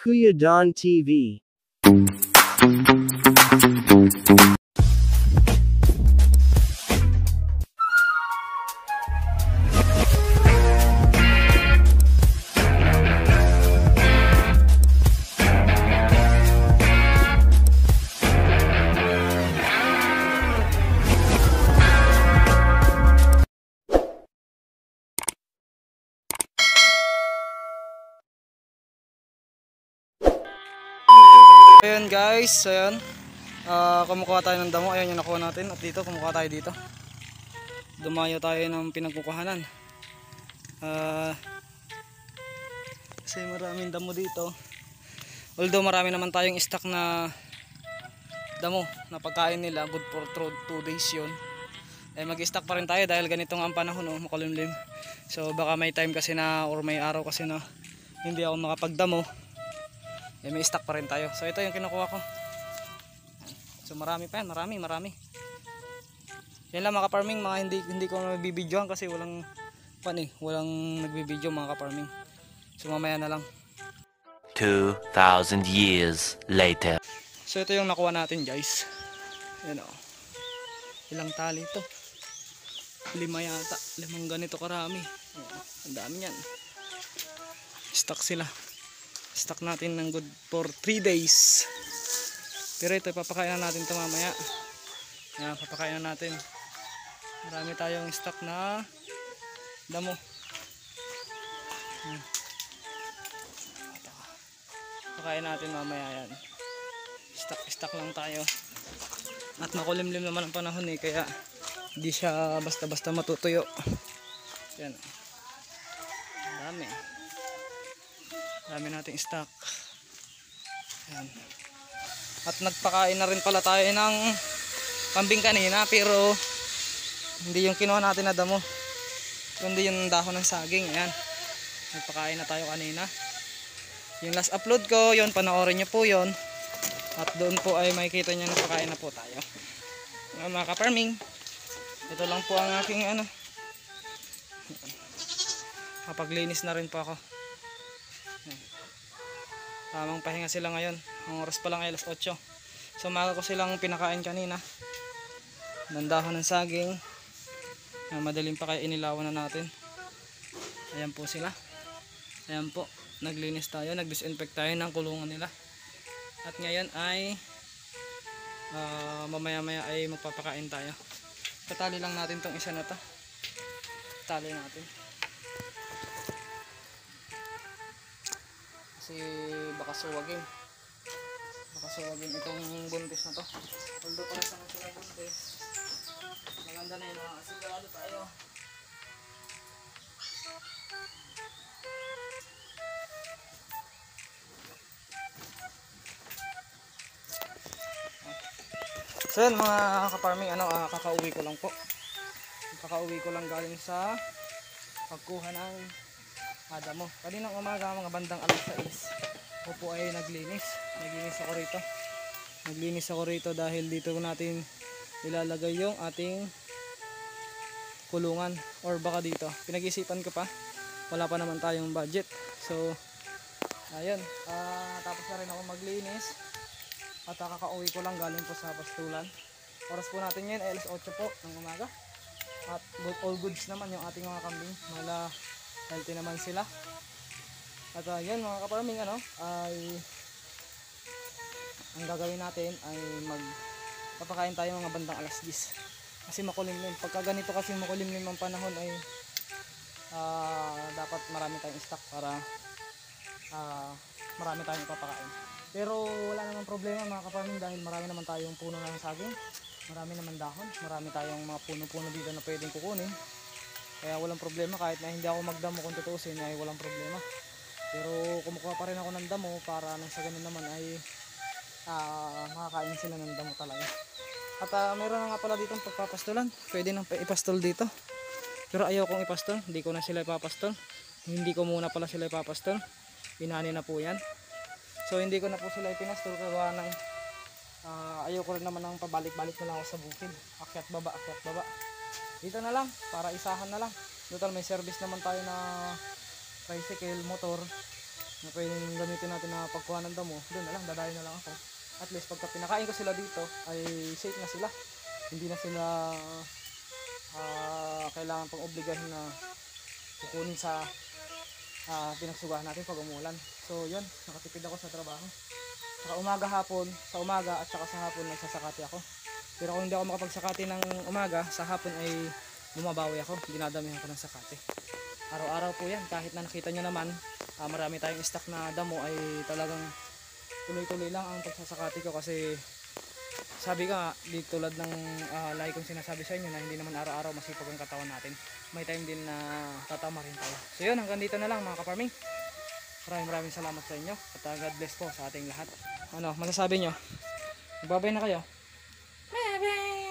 Kuya Don TV. Ayan guys, ayan. Kumukuha tayo ng damo. Ayan yung nakuha natin. At dito, kumukuha tayo dito. Dumayo tayo ng pinagkukuhanan. Kasi maraming damo dito. Although marami naman tayong stock na damo na pagkain nila, good for 2 days yun. Mag-stock pa rin tayo dahil ganitong ang panahon, makulimlim. So baka may time kasi na, or may araw kasi na hindi ako makapagdamo. May stock pa rin tayo. So ito yung kinukuha ko. So marami pa yan, marami. Yan lang mga ka-farming, mga hindi ko mabibidyohan kasi walang nagbibidyo mga ka-farming. So mamaya na lang. 2,000 years later. So ito yung nakuha natin guys. Yan o. Ilang tali ito? 5 yata. 5 ganito karami. Ang dami yan. Stock sila. Stock natin ng good for 3 days. Pero ito papakain na natin ito mamaya. Yan, papakain na natin. Marami tayong stock na damo. Papakain natin mamaya yan. Stock lang tayo. At makulimlim naman ang panahon kaya hindi siya basta-basta matutuyo. Yan. Ang dami. Dami nating stock. Ayan. At nagpakain na rin pala tayo ng kambing kanina, pero hindi yung kinuha natin na damo, kundi yung dahon ng saging. Ayan. Nagpakain na tayo kanina. Yung last upload ko, yon, panoorin nyo po yon. At doon po ay makikita nyo nagpakain na po tayo. Mga ka-farming, ito lang po ang aking kapaglinis na rin po ako. Tamang pahinga sila ngayon. Ang oras pa lang ay alas 8. So umaga ko silang pinakain kanina ng dahon ng saging. Madaling pa kaya inilawan na natin. Ayan po sila. Ayan po. Naglinis tayo. Nag-disinfect tayo ng kulungan nila. At ngayon ay mamaya-maya ay magpapakain tayo. Patali lang natin tong isa na to. Tali natin. Kasi baka suwagin itong buntis na to. Although para sa mga buntis, maganda na yun, sigurado tayo. So yun mga ka-farming, kakauwi ko lang po. Kakauwi ko lang galing sa pagkuha ng damo. Kaninang umaga mga bandang alas 6 ako po ay naglinis ako rito dahil dito natin ilalagay yung ating kulungan, or baka dito pinag-isipan ko pa, wala pa naman tayong budget. So ayun, tapos na rin ako maglinis at kakauwi ko lang galing po sa pastulan. Oras po natin ngayon ay alas 8 po ng umaga at all goods naman yung ating mga kambing, healthy naman sila. At yan mga ka-farming, ay ang gagawin natin ay magpapakain tayo mga bandang alas 10 kasi makulimlim. Pagka ganito kasi makulimlim ang panahon ay dapat marami tayong stock para marami tayong papakain. Pero wala namang problema mga ka-farming dahil marami naman tayong puno ng saging, marami naman dahon, marami tayong mga puno-puno dito na pwedeng kukunin. Kaya walang problema, kahit na hindi ako magdamo kung tutuusin ay walang problema. Pero kumukuha pa rin ako ng damo para nang sa ganun naman ay makakain sila ng damo talaga. At mayroon na nga pala dito pagpapastulan. Pwede nang ipastol dito. Pero ayaw kong ipastol, hindi ko na sila ipapastol. Hindi ko muna pala sila ipapastol. Pinani na po yan. So hindi ko na po sila ipinastol kaya nang ayaw ko rin naman ng pabalik-balik na lang ako sa bukid. Akyat baba. Dito na lang, para isahan na lang. Total may service naman tayo na tricycle, motor. na pwedeng gamitin natin na pagkuha ng damo, doon na lang, dadayo na lang ako. At least pagka pinakain ko sila dito ay safe na sila, hindi na sila kailangan pang obligahin na kukunin sa pinagsugahan natin pag umulan. So yun, nakatipid ako sa trabaho. Saka umaga hapon, sa umaga at saka sa hapon nagsasakati ako. Pero kung hindi ako makapagsakati ng umaga, sa hapon ay bumabawi ako, dinadamihan ko ng sakati. Araw-araw po yan, kahit na nakita nyo naman marami tayong stock na damo, ay talagang tuloy-tuloy lang ang pagsasakati ko. Kasi sabi ko nga, di tulad ng lagi kong sinasabi sa inyo na hindi naman araw-araw masipag ang katawan natin, may time din na tatama rin tayo. So yun, hanggang dito na lang mga kaparming. Maraming salamat sa inyo at God bless po sa ating lahat. Ano masasabi nyo? Magbabay na kayo? Bye bye!